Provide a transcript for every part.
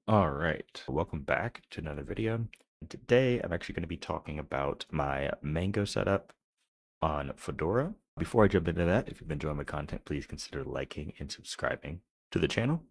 All right, welcome back to another video. Today, I'm actually going to be talking about my Mango setup on Fedora. Before I jump into that, if you've been enjoying my content, please consider liking and subscribing to the channel.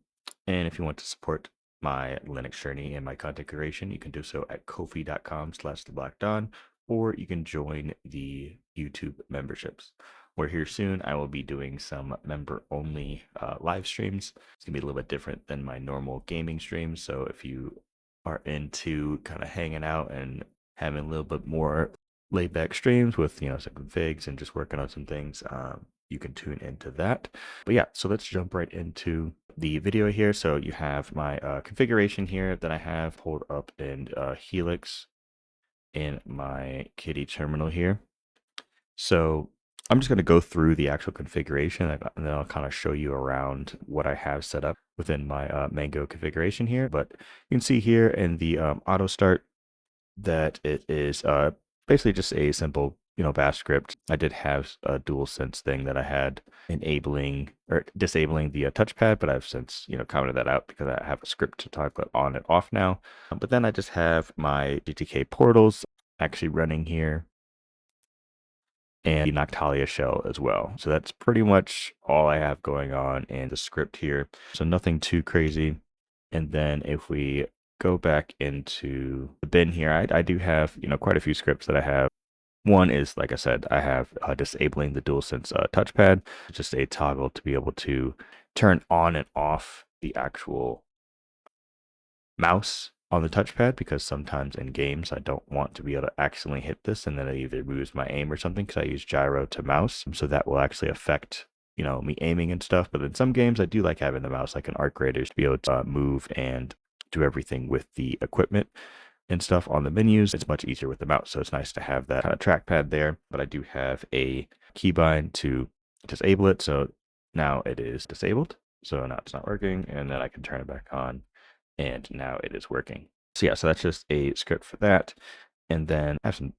And if you want to support my Linux journey and my content creation, you can do so at ko-fi.com/theblackdawn, or you can join the YouTube memberships. Where here soon, I will be doing some member-only live streams. It's gonna be a little bit different than my normal gaming streams. So if you are into kind of hanging out and having a little bit more laid back streams with some configs and just working on some things, you can tune into that. But yeah, so let's jump right into the video here. So you have my configuration here that I have pulled up in Helix in my Kitty terminal here. So I'm just going to go through the actual configuration, and then I'll kind of show you around what I have set up within my Mango configuration here. But you can see here in the Autostart that it is basically just a simple bash script. I did have a dual sense thing that I had enabling or disabling the touchpad, but I've since commented that out because I have a script to toggle it on and off now. But then I just have my GTK portals actually running here and the Noctalia-shell as well. So that's pretty much all I have going on in the script here. So nothing too crazy. And then if we go back into the bin here, I do have quite a few scripts that I have. One is, like I said, I have disabling the DualSense touchpad, just a toggle to be able to turn on and off the actual mouse on the touchpad, because sometimes in games I don't want to be able to accidentally hit this and then it either moves my aim or something, because I use gyro to mouse. So that will actually affect me aiming and stuff. But in some games I do like having the mouse, like an Arc Raiders, to be able to move and do everything with the equipment and stuff on the menus. It's much easier with the mouse, so it's nice to have that kind of trackpad there. But I do have a keybind to disable it, so now it is disabled. So now it's not working, and then I can turn it back on, and now it is working. So yeah, so that's just a script for that. And then I have some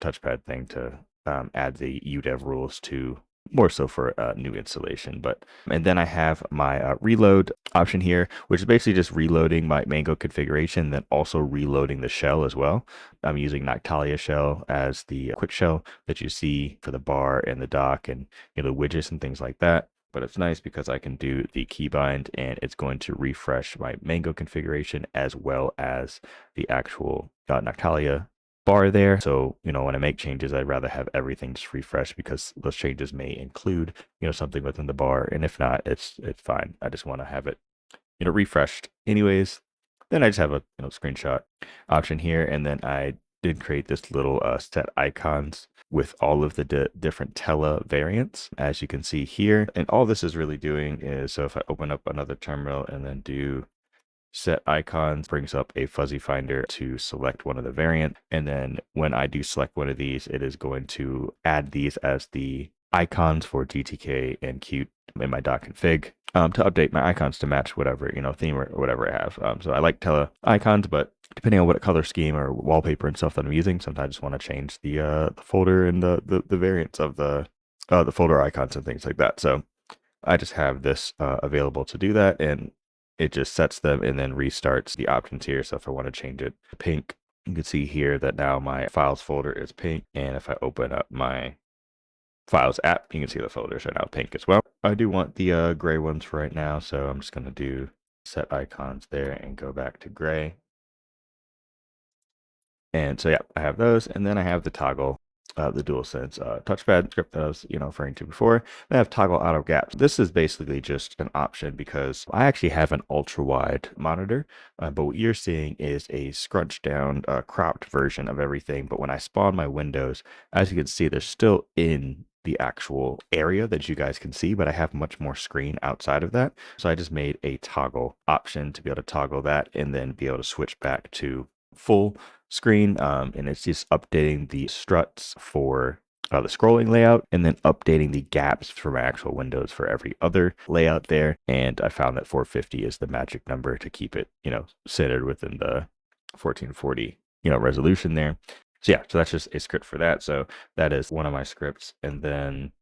touchpad thing to add the UDEV rules to, more so for a new installation. But and then I have my reload option here, which is basically just reloading my Mango configuration, then also reloading the shell as well. I'm using Noctalia-shell as the quick shell that you see for the bar and the dock and the widgets and things like that. But it's nice because I can do the keybind and it's going to refresh my Mango configuration as well as the actual Noctalia bar there. So, when I make changes, I'd rather have everything just refreshed, because those changes may include, something within the bar. And if not, it's fine. I just want to have it, refreshed anyways. Then I just have a screenshot option here. And then I did create this little set icons with all of the different Tela variants, as you can see here. And all this is really doing is, so if I open up another terminal and then do set icons, brings up a fuzzy finder to select one of the variant. And then when I do select one of these, it is going to add these as the icons for GTK and Qt in my .config to update my icons to match whatever, theme or whatever I have. So I like Tele icons, but depending on what color scheme or wallpaper and stuff that I'm using, sometimes I just want to change the folder and the variants of the folder icons and things like that. So I just have this available to do that, and it just sets them and then restarts the options here. So if I want to change it to pink, you can see here that now my files folder is pink. And if I open up my files app, you can see the folders are now pink as well. I do want the gray ones for right now, so I'm just going to do set icons there and go back to gray. And so yeah, I have those, and then I have the toggle, the DualSense touchpad script that I was referring to before. Then I have toggle auto gaps. This is basically just an option because I actually have an ultra wide monitor, but what you're seeing is a scrunched down, cropped version of everything. But when I spawn my windows, as you can see, they're still in the actual area that you guys can see, but I have much more screen outside of that. So I just made a toggle option to be able to toggle that and then be able to switch back to full screen, and it's just updating the struts for the scrolling layout, and then updating the gaps for my actual windows for every other layout there. And I found that 450 is the magic number to keep it, centered within the 1440, resolution there. So yeah, so that's just a script for that. So that is one of my scripts. And then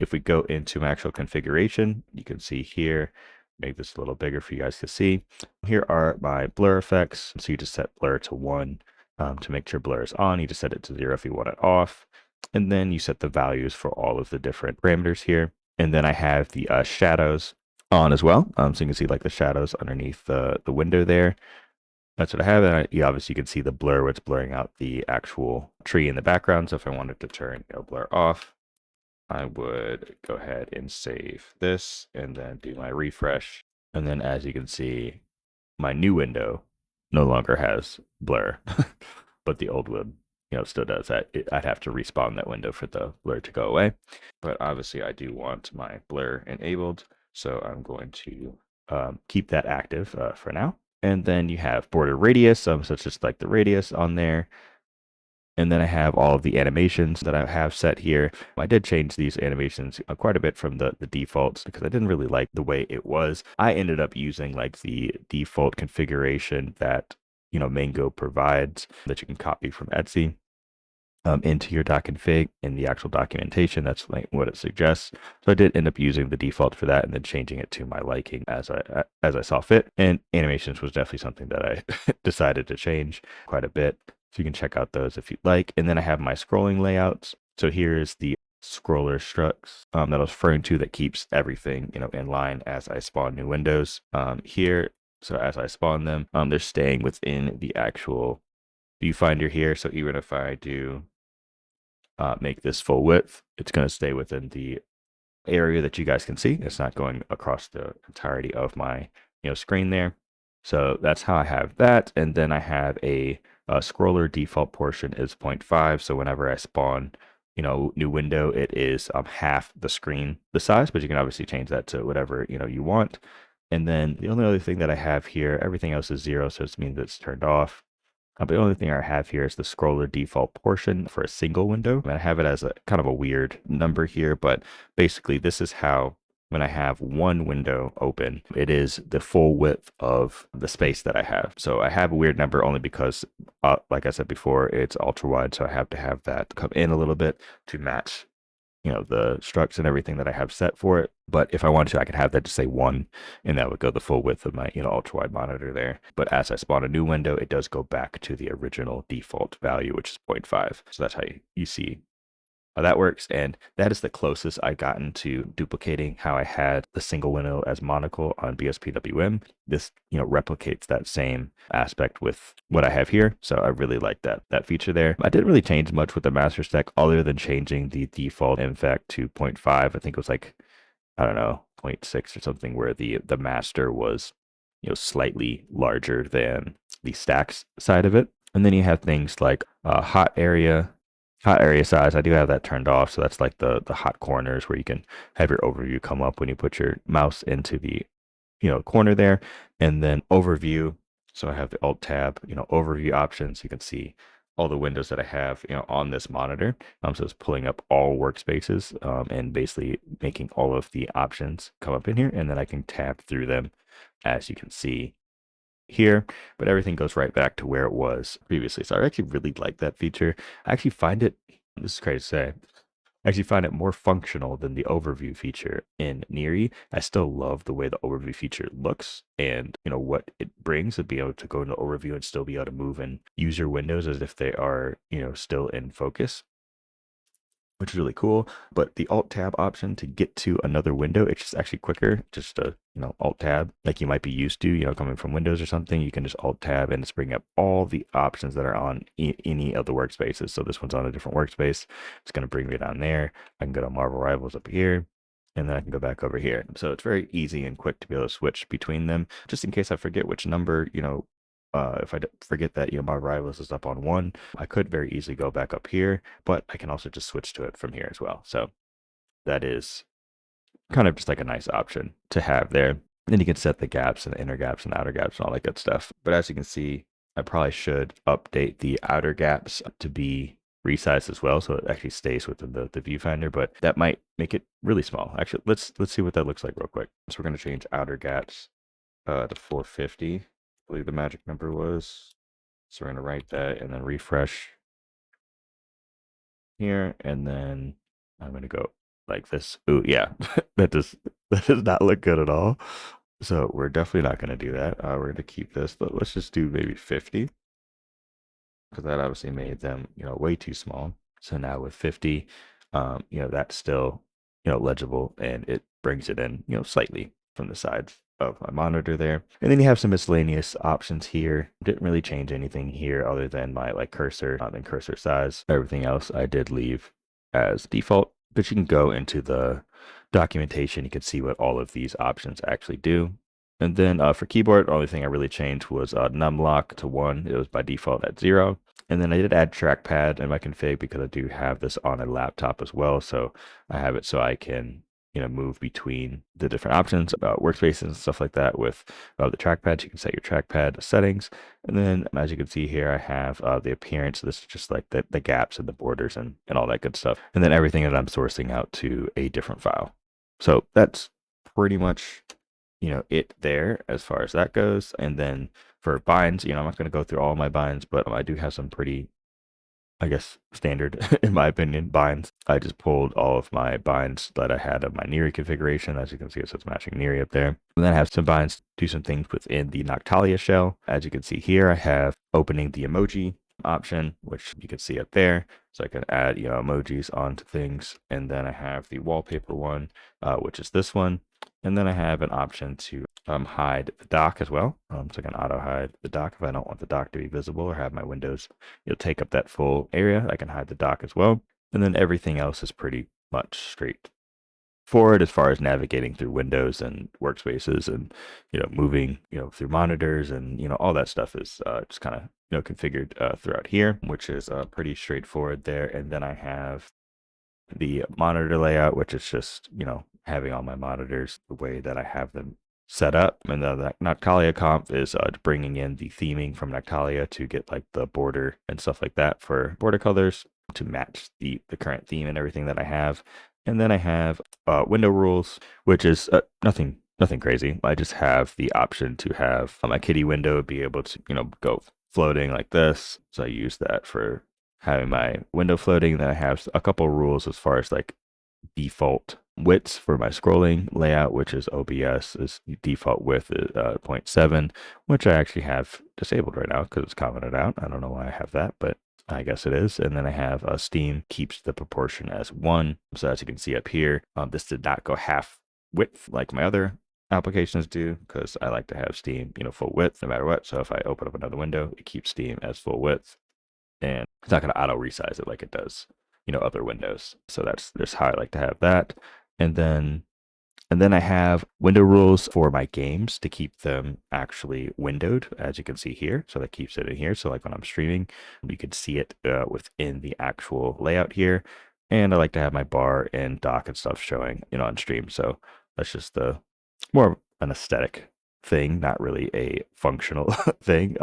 if we go into my actual configuration, you can see here make this a little bigger for you guys to see. Here are my blur effects. So you just set blur to 1 to make sure blur is on. You just set it to 0 if you want it off. And then you set the values for all of the different parameters here. And then I have the shadows on as well. So you can see like the shadows underneath the window there. That's what I have. And you obviously can see the blur where it's blurring out the actual tree in the background. So if I wanted to turn blur off, I would go ahead and save this and then do my refresh. And then as you can see, my new window no longer has blur, but the old one, still does that. I'd have to respawn that window for the blur to go away. But obviously I do want my blur enabled. So I'm going to keep that active for now. And then you have border radius. So it's just like the radius on there. And then I have all of the animations that I have set here. I did change these animations quite a bit from the defaults because I didn't really like the way it was. I ended up using like the default configuration that, Mango provides that you can copy from Etsy into your .config in the actual documentation. That's like what it suggests. So I did end up using the default for that and then changing it to my liking as I saw fit. And animations was definitely something that I decided to change quite a bit. So you can check out those if you'd like. And then I have my scrolling layouts. So here's the scroller structs that I was referring to that keeps everything, in line as I spawn new windows here. So as I spawn them, they're staying within the actual viewfinder here. So even if I do make this full width, it's going to stay within the area that you guys can see. It's not going across the entirety of my screen there. So that's how I have that. And then I have a scroller default portion is 0.5. So whenever I spawn, new window, it is half the screen, the size, but you can obviously change that to whatever, you want. And then the only other thing that I have here, everything else is 0. So it means it's turned off. But the only thing I have here is the scroller default portion for a single window. And I have it as a kind of a weird number here, but basically this is how when I have one window open, it is the full width of the space that I have. So I have a weird number only because, like I said before, it's ultra wide. So I have to have that come in a little bit to match the structs and everything that I have set for it. But if I wanted to, I could have that just say 1, and that would go the full width of my, ultra wide monitor there. But as I spawn a new window, it does go back to the original default value, which is 0.5. So that's how you see how that works. And that is the closest I've gotten to duplicating how I had the single window as monocle on BSPWM. This, replicates that same aspect with what I have here. So I really like that feature there. I didn't really change much with the master stack other than changing the default infect to 0.5. I think it was like, I don't know, 0.6 or something, where the master was, slightly larger than the stacks side of it. And then you have things like hot area size. I do have that turned off. So that's like the hot corners where you can have your overview come up when you put your mouse into the, corner there. And then overview. So I have the alt tab, overview options. You can see all the windows that I have, on this monitor. So it's pulling up all workspaces and basically making all of the options come up in here. And then I can tab through them, as you can see here, but everything goes right back to where it was previously. So I actually really like that feature. I actually find it, this is crazy to say, I actually find it more functional than the overview feature in Neri. I still love the way the overview feature looks and, what it brings to be able to go into overview and still be able to move and use your windows as if they are, still in focus, which is really cool. But the alt tab option to get to another window, it's just actually quicker. Just a alt tab like you might be used to, coming from Windows or something. You can just alt tab and it's bringing up all the options that are on any of the workspaces. So this one's on a different workspace. It's going to bring me down there. I can go to Marvel Rivals up here. And then I can go back over here. So it's very easy and quick to be able to switch between them. Just in case I forget which number, if I forget that, my rivals is up on 1, I could very easily go back up here, but I can also just switch to it from here as well. So that is kind of just like a nice option to have there. Then you can set the gaps and the inner gaps and outer gaps and all that good stuff. But as you can see, I probably should update the outer gaps to be resized as well, so it actually stays within the viewfinder, but that might make it really small. Actually, let's see what that looks like real quick. So we're going to change outer gaps to 450. I believe the magic number was. So we're going to write that and then refresh here. And then I'm going to go like this. Ooh, yeah, that does not look good at all. So we're definitely not going to do that. We're going to keep this, but let's just do maybe 50 because that obviously made them, way too small. So now with 50, that's still, legible, and it brings it in, slightly from the sides of my monitor there. And then you have some miscellaneous options here. Didn't really change anything here other than my like cursor and cursor size. Everything else I did leave as default, but you can go into the documentation. You can see what all of these options actually do. And then for keyboard, the only thing I really changed was num lock to 1. It was by default at 0. And then I did add trackpad in my config because I do have this on a laptop as well. So I have it so I can, move between the different options about workspaces and stuff like that with the trackpad. You can set your trackpad settings. And then as you can see here, I have the appearance. This is just like the gaps and the borders and all that good stuff. And then everything that I'm sourcing out to a different file. So that's pretty much it there as far as that goes. And then for binds, I'm not going to go through all my binds, but I do have some pretty, I guess, standard, in my opinion, binds. I just pulled all of my binds that I had of my Neri configuration. As you can see, it says matching Neri up there. And then I have some binds, do some things within the Noctalia-shell. As you can see here, I have opening the emoji option, which you can see up there. So I can add, emojis onto things. And then I have the wallpaper one, which is this one. And then I have an option to hide the dock as well. So I can auto hide the dock if I don't want the dock to be visible or have my windows, take up that full area. I can hide the dock as well. And then everything else is pretty much straightforward as far as navigating through windows and workspaces and, moving, through monitors and, all that stuff is just kind of, configured throughout here, which is pretty straightforward there. And then I have the monitor layout, which is just, having all my monitors the way that I have them set up. And the Noctalia comp is bringing in the theming from Noctalia to get like the border and stuff like that for border colors to match the current theme and everything that I have. And then I have window rules, which is nothing crazy. I just have the option to have my kitty window be able to, go floating like this. So I use that for having my window floating. Then I have a couple rules as far as like default widths for my scrolling layout, which is OBS is default width is 0.7, which I actually have disabled right now because it's commented out. I don't know why I have that, but I guess it is. And then I have Steam keeps the proportion as 1. So as you can see up here, this did not go half width like my other applications do because I like to have Steam, full width no matter what. So if I open up another window, it keeps Steam as full width, and it's not going to auto resize it like it does, other windows. So that's just how I like to have that. And then I have window rules for my games to keep them actually windowed, as you can see here. So that keeps it in here. So like when I'm streaming, you can see it within the actual layout here. And I like to have my bar and dock and stuff showing, on stream. So that's just the more of an aesthetic thing, not really a functional thing.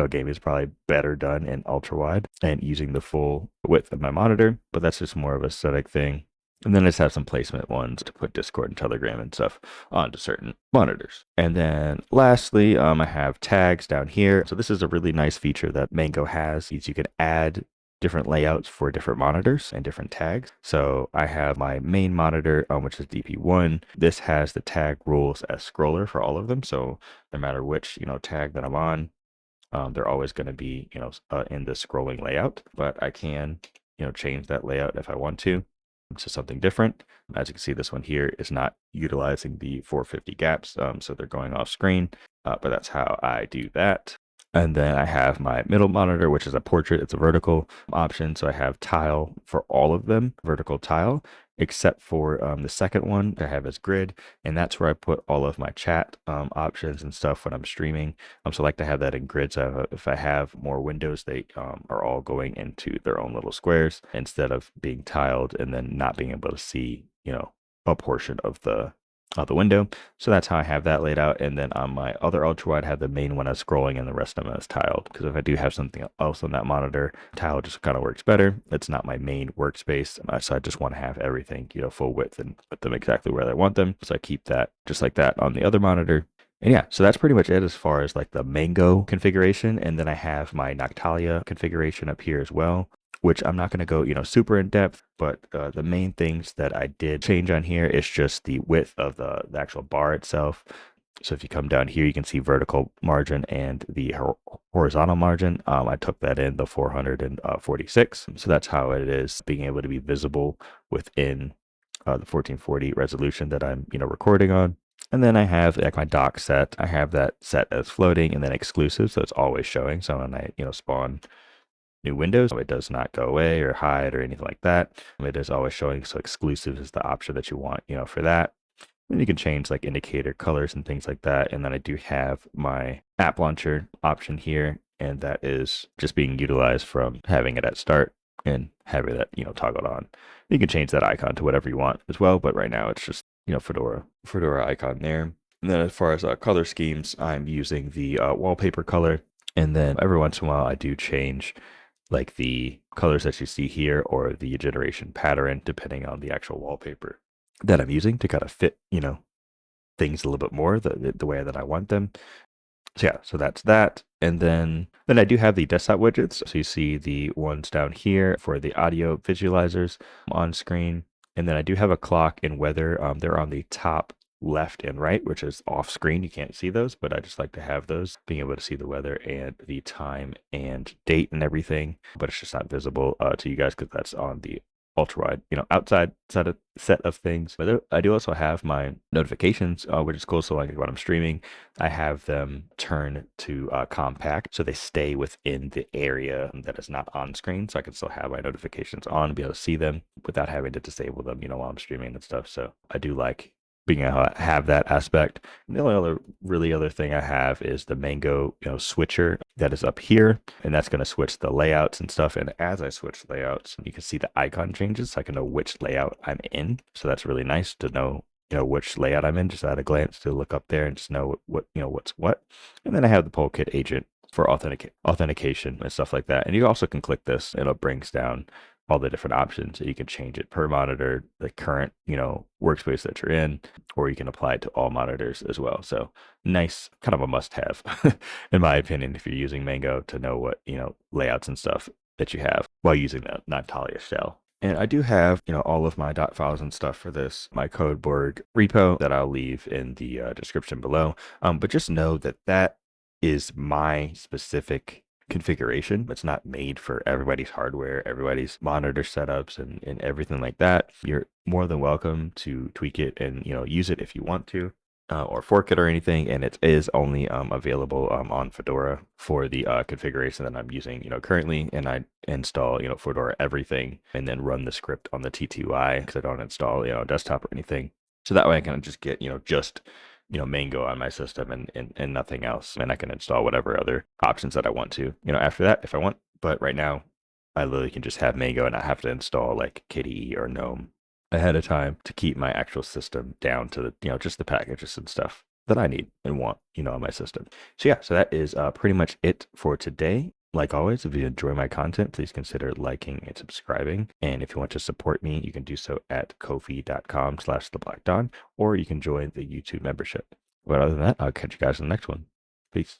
Gaming is probably better done in ultra wide and using the full width of my monitor, but that's just more of a aesthetic thing. And then I just have some placement ones to put Discord and Telegram and stuff onto certain monitors. And then lastly, I have tags down here. So this is a really nice feature that Mango has. Is you can add different layouts for different monitors and different tags. So I have my main monitor, which is DP1. This has the tag rules as scroller for all of them. So no matter which, tag that I'm on, they're always going to be, in the scrolling layout, but I can, change that layout if I want to something different. As you can see, this one here is not utilizing the 450 gaps, so they're going off screen, but that's how I do that. And then I have my middle monitor, which is a portrait. It's a vertical option. So I have tile for all of them, vertical tile, except for the second one I have as grid. And that's where I put all of my chat options and stuff when I'm streaming. So I like to have that in grid. So if I have more windows, they are all going into their own little squares instead of being tiled and then not being able to see, a portion of the window. So that's how I have that laid out. And then on my other ultra wide, I have the main one as scrolling and the rest of them as tiled. Because if I do have something else on that monitor, tile just kind of works better. It's not my main workspace. So I just want to have everything, full width and put them exactly where I want them. So I keep that just like that on the other monitor. And yeah, so that's pretty much it as far as like the Mango configuration. And then I have my Noctalia configuration up here as well, which I'm not going to go, super in depth, but the main things that I did change on here is just the width of the actual bar itself. So if you come down here, you can see vertical margin and the horizontal margin. I took that in the 446. So that's how it is being able to be visible within the 1440 resolution that I'm, recording on. And then I have like my dock set. I have that set as floating and then exclusive. So it's always showing. So when I, spawn new windows, it does not go away or hide or anything like that. It is always showing. So exclusive is the option that you want, for that. And you can change like indicator colors and things like that. And then I do have my app launcher option here. And that is just being utilized from having it at start and having that, toggled on. You can change that icon to whatever you want as well. But right now it's just, Fedora icon there. And then as far as color schemes, I'm using the wallpaper color. And then every once in a while, I do change like the colors that you see here or the generation pattern, depending on the actual wallpaper that I'm using to kind of fit, things a little bit more the way that I want them. So yeah, so that's that. And then I do have the desktop widgets. So you see the ones down here for the audio visualizers on screen. And then I do have a clock and weather. They're on the top left and right, which is off screen. You can't see those, but I just like to have those, being able to see the weather and the time and date and everything. But it's just not visible to you guys because that's on the ultra wide, outside set of things. But I do also have my notifications, which is cool. So like when I'm streaming, I have them turn to compact, so they stay within the area that is not on screen. So I can still have my notifications on and be able to see them without having to disable them, while I'm streaming and stuff. So I do like being able to have that aspect. And the only other thing I have is the Mango, switcher that is up here, and that's going to switch the layouts and stuff. And as I switch layouts, you can see the icon changes, so I can know which layout I'm in. So that's really nice to know, which layout I'm in just at a glance, to look up there and just know what what's what. And then I have the Polkit agent for authentication and stuff like that. And you also can click this, and it brings down all the different options. So you can change it per monitor, the current, workspace that you're in, or you can apply it to all monitors as well. So nice, kind of a must have, in my opinion, if you're using Mango, to know what, layouts and stuff that you have while using the Noctalia-shell. And I do have, all of my dot files and stuff for this, my Codeborg repo that I'll leave in the description below. But just know that that is my specific configuration. It's not made for everybody's hardware, everybody's monitor setups and everything like that. You're more than welcome to tweak it and, use it if you want to. Or fork it or anything, and it is only available on Fedora for the configuration that I'm using, currently. And I install, Fedora everything, and then run the script on the T2i because I don't install, desktop or anything. So that way I can just get, just Mango on my system and nothing else, and I can install whatever other options that I want to, after that if I want. But right now, I literally can just have Mango and not have to install like KDE or GNOME ahead of time to keep my actual system down to the, just the packages and stuff that I need and want, on my system. So yeah, so that is pretty much it for today. Like always, if you enjoy my content, please consider liking and subscribing. And if you want to support me, you can do so at ko-fi.com/theblackdawn, or you can join the YouTube membership. But other than that, I'll catch you guys in the next one. Peace.